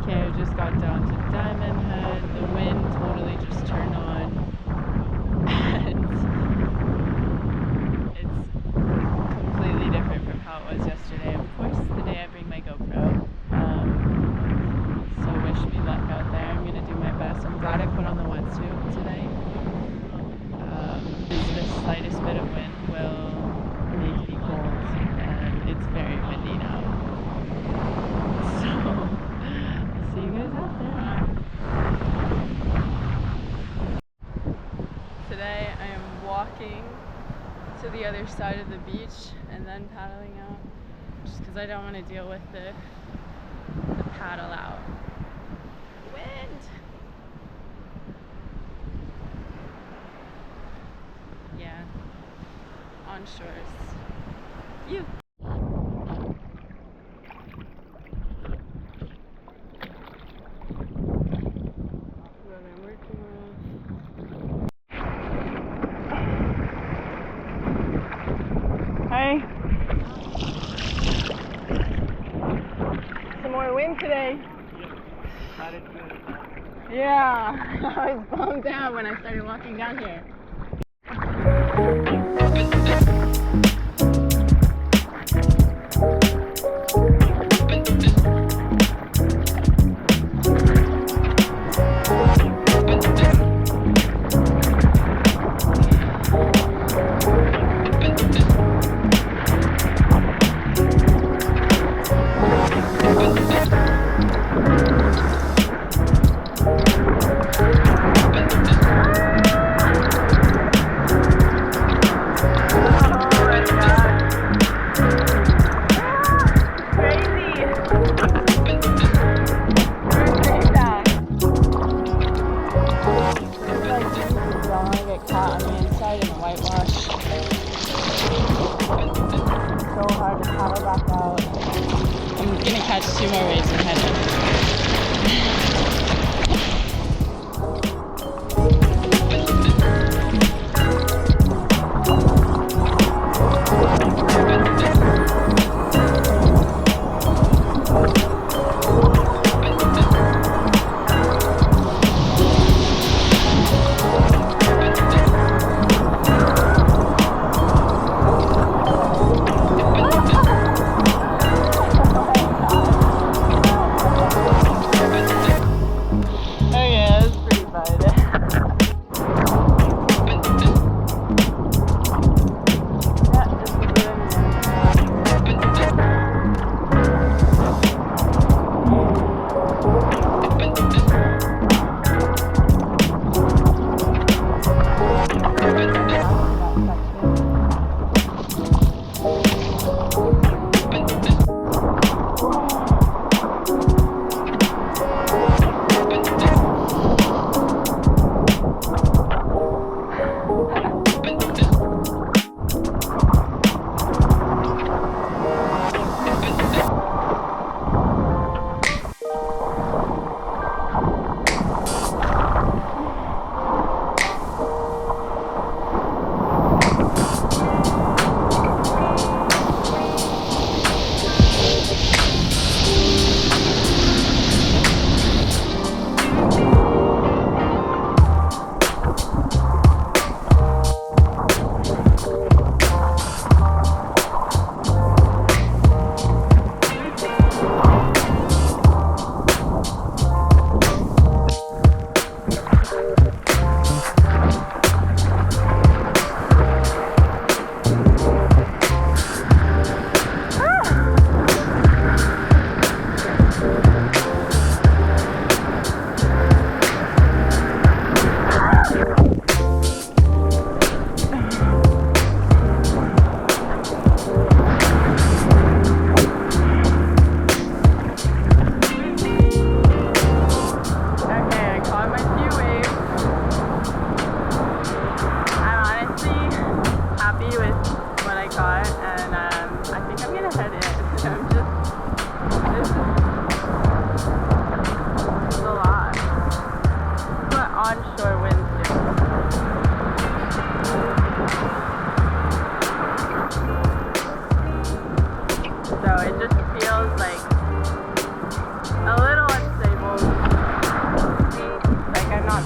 Okay, I just got down to Diamond Head. The wind totally just turned on. And it's completely different from how it was yesterday. Of course, the day I bring my GoPro. So wish me luck out there. I'm going to do my best. I'm glad I put on the wetsuit tonight. The slightest bit of wind will make me cold, and it's very windy now. So, I'll see you guys out there. Today I am walking to the other side of the beach and then paddling out, just because I don't want to deal with the paddle out wind. Yeah, on shores. You. What I'm working with. Hi. Some more wind today. Yeah, I was bummed out when I started walking down here.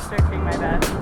surfing my best.